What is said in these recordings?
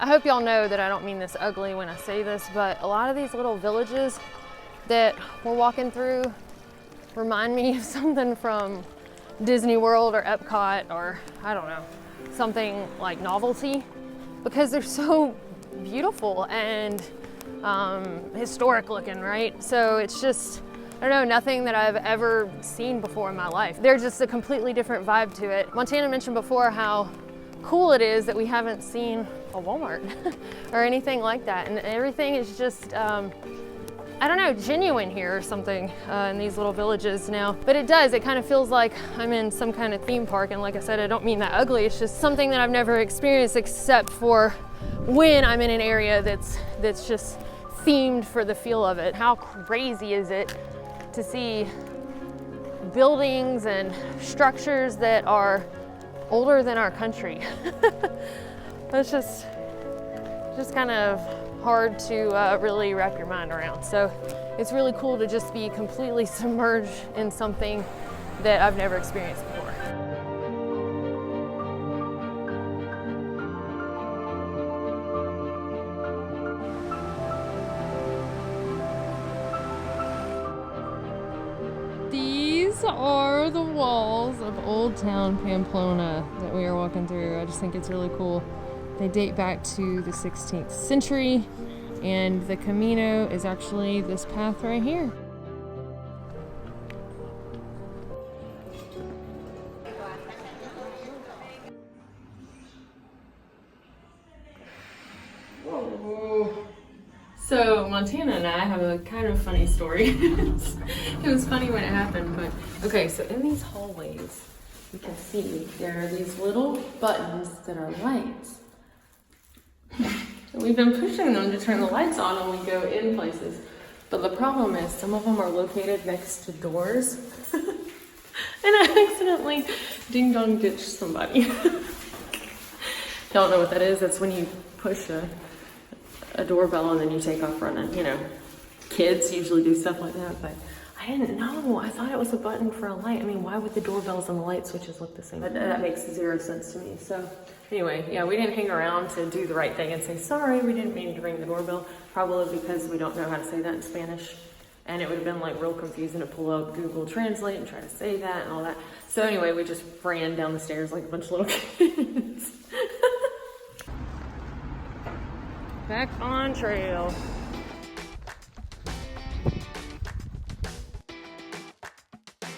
hope y'all know that I don't mean this ugly when I say this, but a lot of these little villages that we're walking through remind me of something from Disney World or Epcot, or I don't know, something like Novelty, because they're so beautiful and historic looking, right? So it's just, I don't know, nothing that I've ever seen before in my life. They're just a completely different vibe to it. Montana mentioned before how cool it is that we haven't seen a Walmart or anything like that, and everything is just I don't know, genuine here or something in these little villages now. But it does, it kind of feels like I'm in some kind of theme park, and like I said, I don't mean that ugly, it's just something that I've never experienced except for when I'm in an area that's just themed for the feel of it. How crazy is it to see buildings and structures that are older than our country? That's just kind of hard to really wrap your mind around. So it's really cool to just be completely submerged in something that I've never experienced before. These are the walls of Old Town Pamplona that we are walking through. I just think it's really cool. They date back to the 16th century, and the Camino is actually this path right here. Whoa. So Montana and I have a kind of funny story. It was funny when it happened, but okay, so in these hallways, you can see there are these little buttons that are lights. We've been pushing them to turn the lights on when we go in places. But the problem is some of them are located next to doors. And I accidentally ding-dong ditched somebody. Don't know what that is. That's when you push a doorbell and then you take off running. You know, kids usually do stuff like that, but I didn't know. I thought it was a button for a light. I mean, why would the doorbells and the light switches look the same? That makes zero sense to me. So anyway, yeah, we didn't hang around to do the right thing and say, sorry, we didn't mean to ring the doorbell, probably because we don't know how to say that in Spanish. And it would have been like real confusing to pull up Google Translate and try to say that and all that. So anyway, we just ran down the stairs like a bunch of little kids. Back on trail.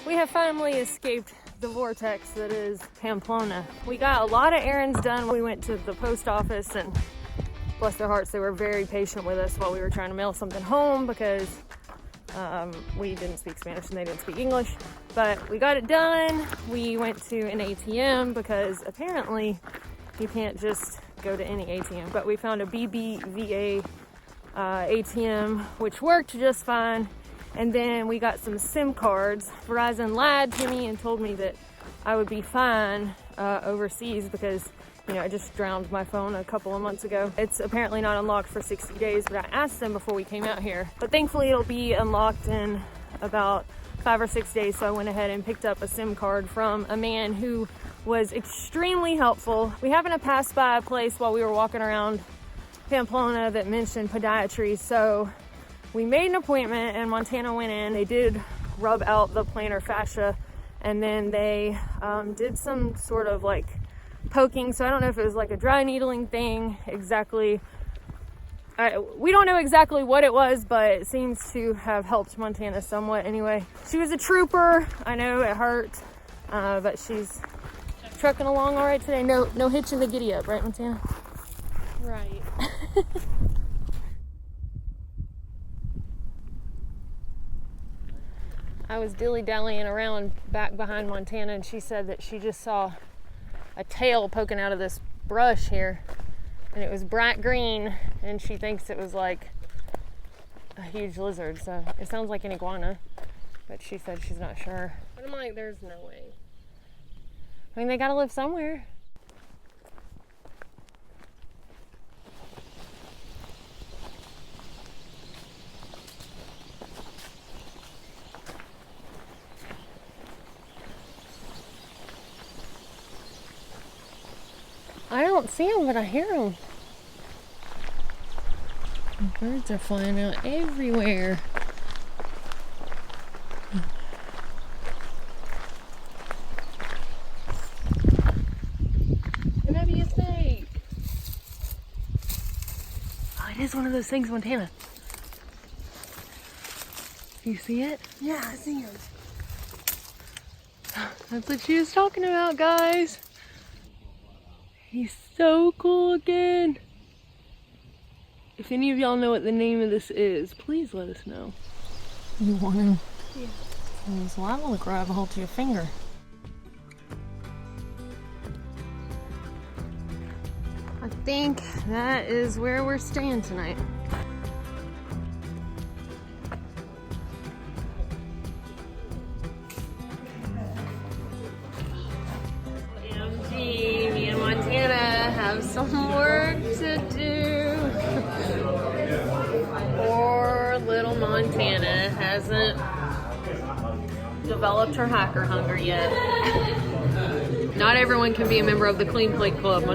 We have finally escaped the vortex that is Pamplona. We got a lot of errands done. We went to the post office, and bless their hearts, they were very patient with us while we were trying to mail something home because we didn't speak Spanish and they didn't speak English. But we got it done. We went to an ATM because apparently you can't just go to any ATM. But we found a BBVA ATM, which worked just fine. And then we got some SIM cards. Verizon lied to me and told me that I would be fine overseas because, you know, I just drowned my phone a couple of months ago. It's apparently not unlocked for 60 days, but I asked them before we came out here. But thankfully it'll be unlocked in about 5 or 6 days, so I went ahead and picked up a SIM card from a man who was extremely helpful. We happened to pass by a place while we were walking around Pamplona that mentioned podiatry, so we made an appointment and Montana went in. They did rub out the plantar fascia, and then they did some sort of like poking. So I don't know if it was like a dry needling thing exactly. We don't know exactly what it was, but it seems to have helped Montana somewhat. Anyway, she was a trooper. I know it hurt, but she's trucking along all right today. No hitch in the giddy up, right, Montana? Right. I was dilly-dallying around back behind Montana, and she said that she just saw a tail poking out of this brush here, and it was bright green, and she thinks it was like a huge lizard. So it sounds like an iguana, but she said she's not sure. But I'm like, there's no way. I mean, they gotta live somewhere. I don't see them, but I hear them. Birds are flying out everywhere. Can that be a snake? Oh, it is one of those things, Montana. You see it? Yeah, I see him. That's what she was talking about, guys. He's so cool again. If any of y'all know what the name of this is, please let us know. You want him? Yeah. So I will grab a hold to your finger. I think that is where we're staying tonight. Me and Montana have some work to do. Poor little Montana hasn't developed her hiker hunger yet. Not everyone can be a member of the Clean Plate Club.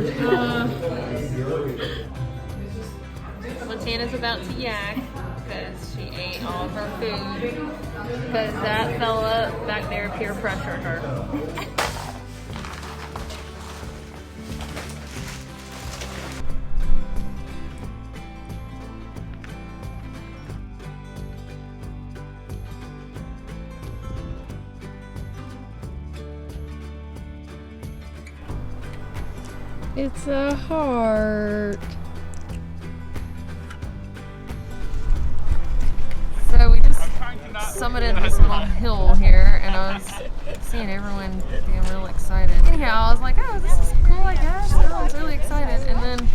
Montana's about to yak because she ate all of her food because that fella back there peer pressured her. It's a heart. So we just summited this little hill here, and I was seeing everyone being real excited. Anyhow, I was like, oh, this is cool, I guess. Everyone's really excited. And then,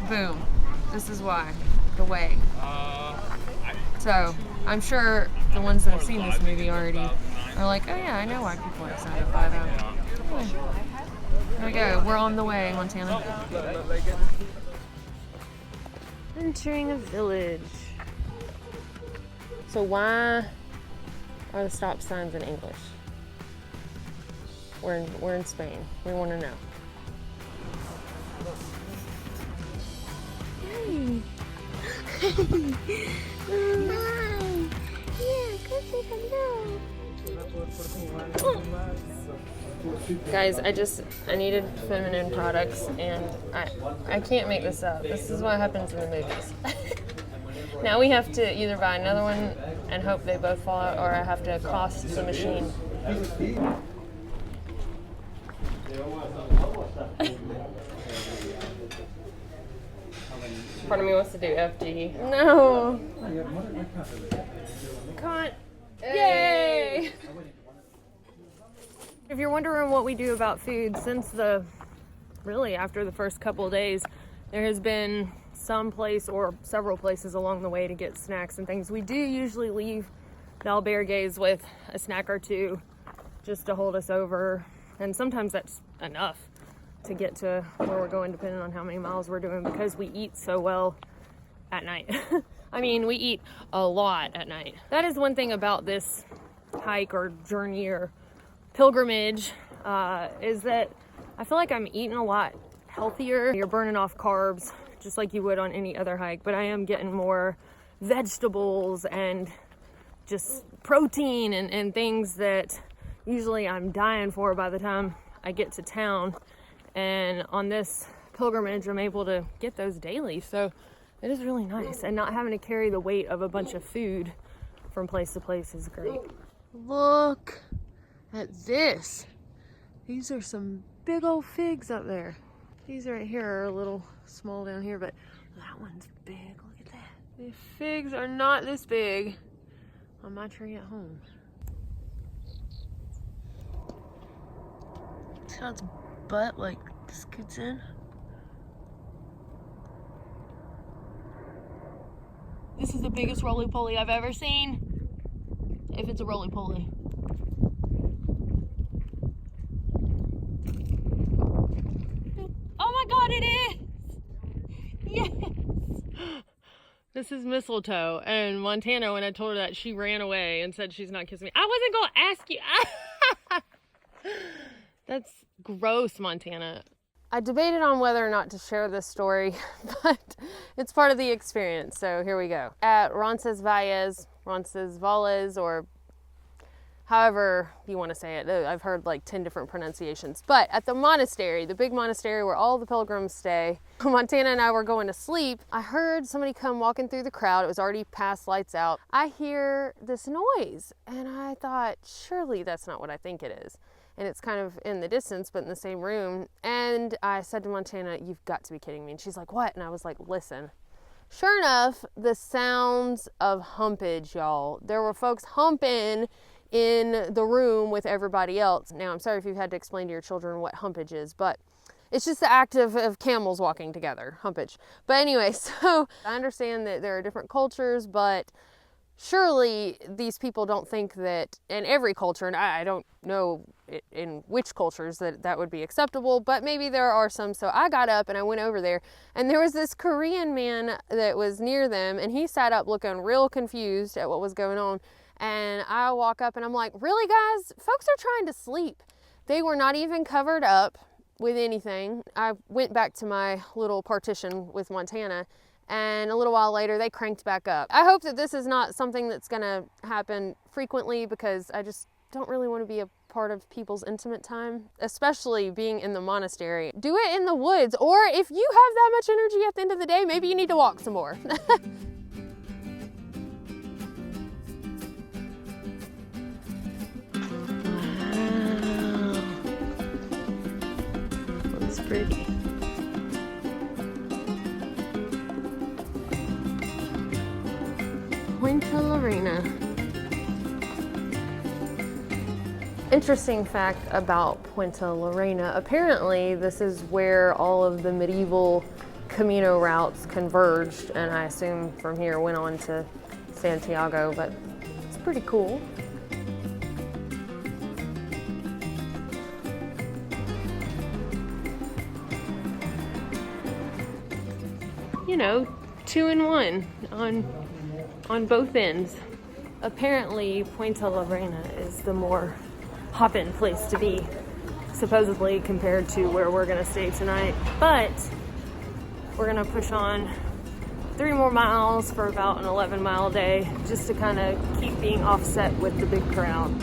boom, this is why. The way. So, I'm sure the ones that have seen this movie already are like, oh yeah, I know why people are excited, but here we go. We're on the way, Montana. Entering a village. So why are the stop signs in English? We're in Spain. We want to know. Hey. Hi. Yeah, go say hello. Guys, I needed feminine products, and I can't make this up. This is what happens in the movies. Now we have to either buy another one and hope they both fall out, or I have to cost the machine. Part of me wants to do FD. No. Can't. Yay! If you're wondering what we do about food, really after the first couple of days, there has been some place or several places along the way to get snacks and things. We do usually leave the albergues with a snack or two just to hold us over, and sometimes that's enough to get to where we're going, depending on how many miles we're doing, because we eat so well at night. I mean, we eat a lot at night. That is one thing about this hike or journey or pilgrimage, is that I feel like I'm eating a lot healthier. You're burning off carbs just like you would on any other hike, but I am getting more vegetables and just protein and things that usually I'm dying for by the time I get to town. And on this pilgrimage, I'm able to get those daily. So it is really nice. And not having to carry the weight of a bunch of food from place to place is great. Look at this. These are some big old figs up there. These right here are a little small down here, but that one's big. Look at that. The figs are not this big on my tree at home. See how its butt like scoots in? This is the biggest roly-poly I've ever seen, if it's a roly-poly. Oh my god, it is! Yes! This is mistletoe, and Montana, when I told her that, she ran away and said she's not kissing me. I wasn't gonna ask you. That's gross, Montana. I debated on whether or not to share this story, but it's part of the experience, so here we go. At Roncesvalles, or however you want to say it. I've heard like 10 different pronunciations. But at the monastery, the big monastery where all the pilgrims stay, Montana and I were going to sleep. I heard somebody come walking through the crowd. It was already past lights out. I hear this noise, and I thought, surely that's not what I think it is. And it's kind of in the distance, but in the same room. And I said to Montana, you've got to be kidding me. And she's like, what? And I was like, listen. Sure enough, the sounds of humpage, y'all. There were folks humping in the room with everybody else. Now, I'm sorry if you've had to explain to your children what humpage is, but it's just the act of camels walking together, humpage. But anyway, so I understand that there are different cultures, but surely these people don't think that in every culture, and I don't know in which cultures that would be acceptable, but maybe there are some. So I got up and I went over there, and there was this Korean man that was near them, and he sat up looking real confused at what was going on. And I walk up and I'm like, really guys, folks are trying to sleep. They were not even covered up with anything. I went back to my little partition with Montana, and a little while later they cranked back up. I hope that this is not something that's gonna happen frequently, because I just don't really want to be a part of people's intimate time, especially being in the monastery. Do it in the woods, or if you have that much energy at the end of the day, maybe you need to walk some more. Pretty. Puente Lorena. Interesting fact about Puente Lorena. Apparently, this is where all of the medieval Camino routes converged, and I assume from here went on to Santiago, but it's pretty cool. You know, 2 in 1 on both ends. Apparently, Puente Lorena is the more hop-in place to be, supposedly, compared to where we're gonna stay tonight. But we're gonna push on 3 more miles for about an 11-mile day, just to kind of keep being offset with the big crowd.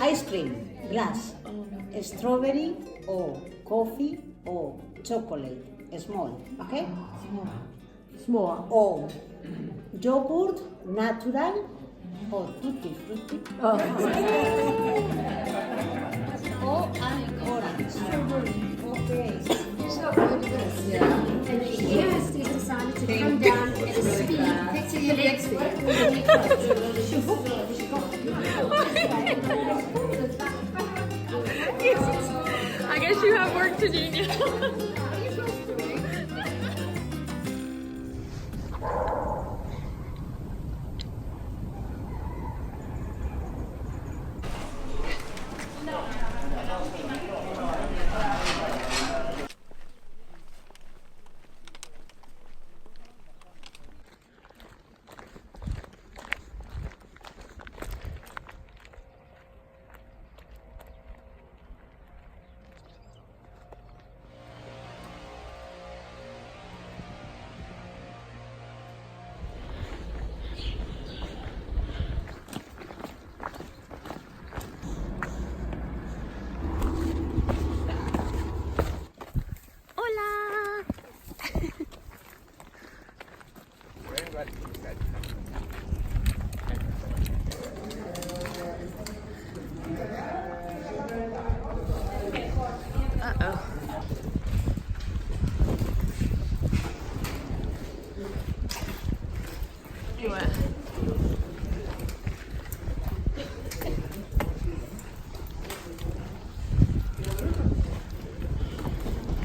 Ice cream, glass, strawberry or coffee or chocolate, small, okay? Small. Or yogurt, natural, or tutti frutti. Oh. Or an orange. Okay. So good. Yeah. And he has decided to come down at a speed, picture your legs I guess you have work to do now.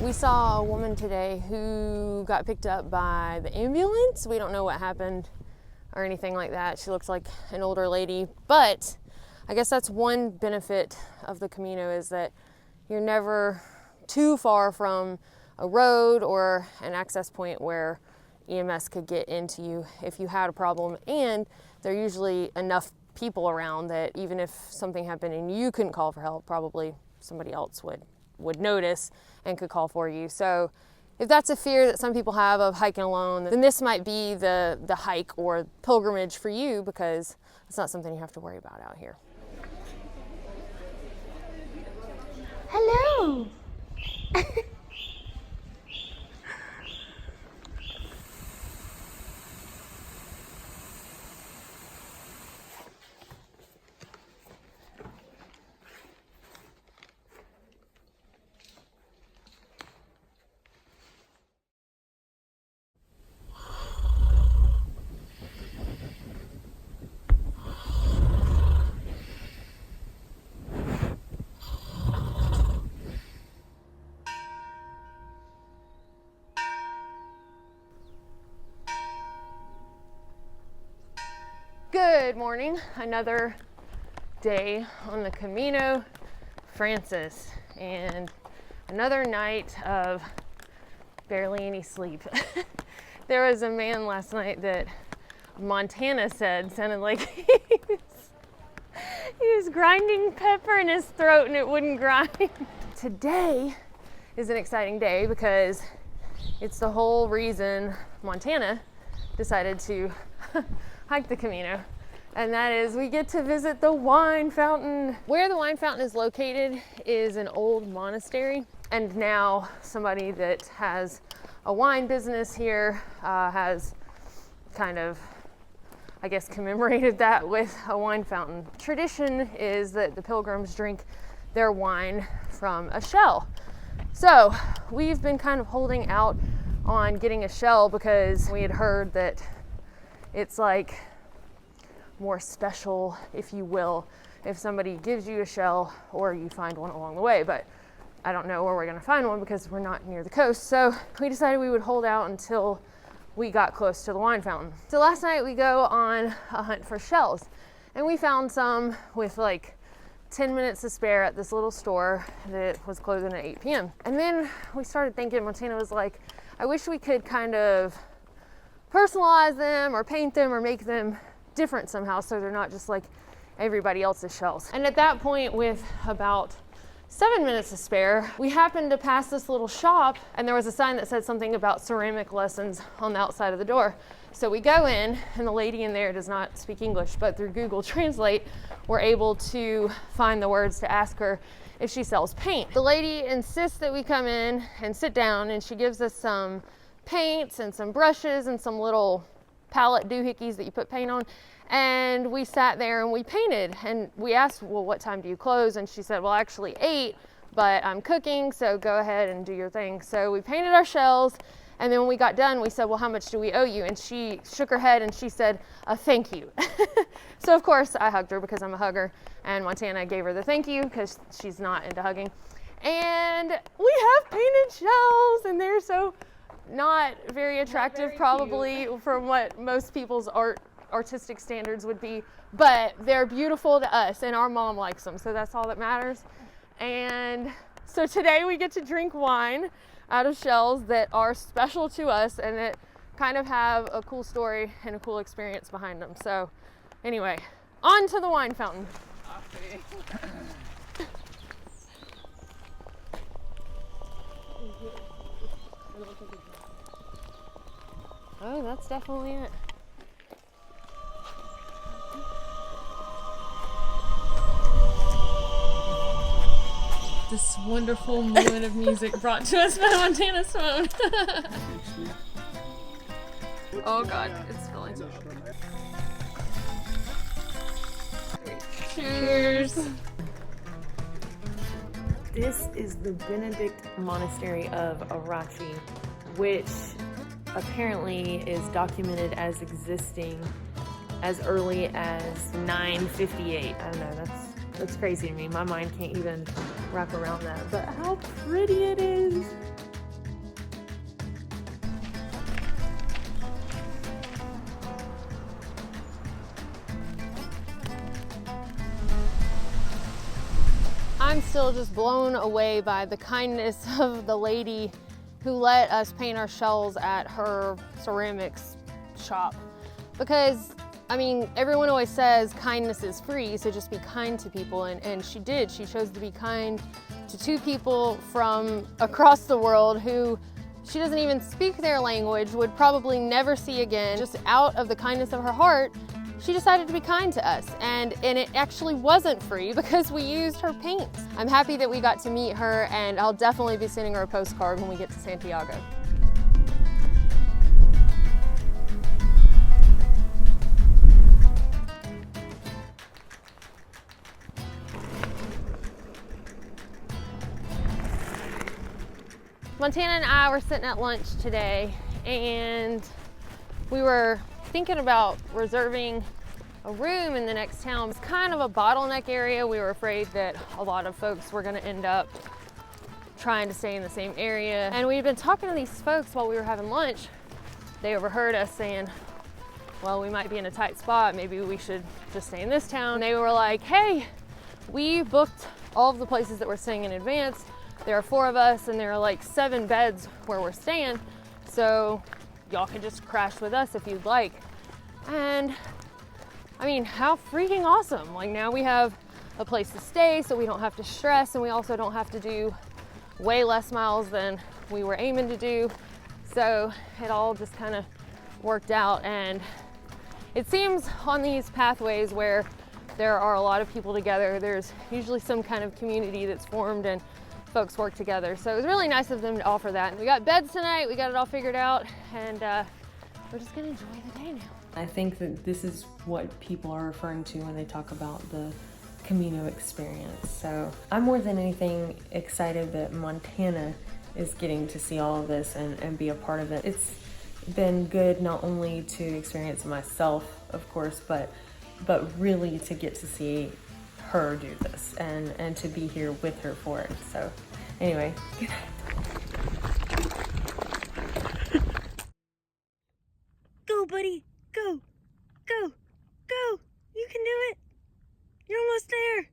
We saw a woman today who got picked up by the ambulance. We don't know what happened or anything like that. She looks like an older lady, but I guess that's one benefit of the Camino, is that you're never too far from a road or an access point where EMS could get into you if you had a problem. And there are usually enough people around that even if something happened and you couldn't call for help, probably somebody else would notice and could call for you. So if that's a fear that some people have of hiking alone, then this might be the hike or pilgrimage for you, because it's not something you have to worry about out here. Hello. Good morning. Another day on the Camino Francis and another night of barely any sleep. There was a man last night that Montana said sounded like he was grinding pepper in his throat and it wouldn't grind. Today is an exciting day because it's the whole reason Montana decided to hike the Camino, and that is we get to visit the wine fountain. Where the wine fountain is located is an old monastery, and now somebody that has a wine business here has kind of, I guess, commemorated that with a wine fountain. Tradition is that the pilgrims drink their wine from a shell. So we've been kind of holding out on getting a shell because we had heard that it's like more special, if you will, if somebody gives you a shell or you find one along the way. But I don't know where we're gonna find one because we're not near the coast. So we decided we would hold out until we got close to the wine fountain. So last night we go on a hunt for shells, and we found some with like 10 minutes to spare at this little store that was closing at 8 p.m. And then we started thinking, Montana was like, I wish we could kind of personalize them or paint them or make them different somehow so they're not just like everybody else's shells. And at that point, with about 7 minutes to spare, we happened to pass this little shop and there was a sign that said something about ceramic lessons on the outside of the door. So we go in and the lady in there does not speak English, but through Google Translate, we're able to find the words to ask her if she sells paint. The lady insists that we come in and sit down, and she gives us some paints and some brushes and some little palette doohickeys that you put paint on, and we sat there and we painted. And we asked, well, what time do you close? And she said, well, actually 8, but I'm cooking, so go ahead and do your thing. So we painted our shells, and then when we got done, we said, well, how much do we owe you? And she shook her head and she said, a thank you. So of course I hugged her because I'm a hugger, and Montana gave her the thank you because she's not into hugging. And we have painted shells, and they're so not very attractive, probably from what most people's artistic standards would be, but they're beautiful to us, and our mom likes them, so that's all that matters. And so today we get to drink wine out of shells that are special to us and that kind of have a cool story and a cool experience behind them. So anyway, on to the wine fountain. Oh, that's definitely it. This wonderful moment of music brought to us by Montana's phone. Oh God, it's spilling. Cheers. This is the Benedict Monastery of Araki, which apparently is documented as existing as early as 958. I don't know, that's crazy to me. My mind can't even wrap around that, but how pretty it is. I'm still just blown away by the kindness of the lady who let us paint our shells at her ceramics shop. Because, I mean, everyone always says kindness is free, so just be kind to people, and she did. She chose to be kind to 2 people from across the world who she doesn't even speak their language, would probably never see again. Just out of the kindness of her heart, she decided to be kind to us, and it actually wasn't free because we used her paints. I'm happy that we got to meet her, and I'll definitely be sending her a postcard when we get to Santiago. Montana and I were sitting at lunch today, and we were thinking about reserving a room in the next town. It's kind of a bottleneck area. We were afraid that a lot of folks were going to end up trying to stay in the same area. And we'd been talking to these folks while we were having lunch. They overheard us saying, well, we might be in a tight spot. Maybe we should just stay in this town. And they were like, hey, we booked all of the places that we're staying in advance. There are 4 of us, and there are like 7 beds where we're staying. So y'all can just crash with us if you'd like. And I mean, how freaking awesome. Like, now we have a place to stay, so we don't have to stress, and we also don't have to do way less miles than we were aiming to do. So it all just kind of worked out. And it seems on these pathways where there are a lot of people together, there's usually some kind of community that's formed and folks work together. So it was really nice of them to offer that. We got beds tonight, we got it all figured out, and we're just gonna enjoy the day now. I think that this is what people are referring to when they talk about the Camino experience. So I'm more than anything excited that Montana is getting to see all of this and be a part of it. It's been good not only to experience myself, of course, but really to get to see her do this and to be here with her for it. So anyway, good night. Go, buddy. Go. Go. Go. You can do it. You're almost there.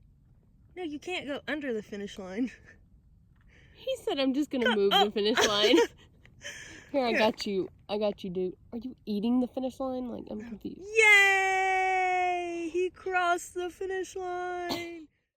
No, you can't go under the finish line. He said I'm just gonna move the finish line. Here, I got you. I got you, dude. Are you eating the finish line? Like, I'm confused. Yay! He crossed the finish line.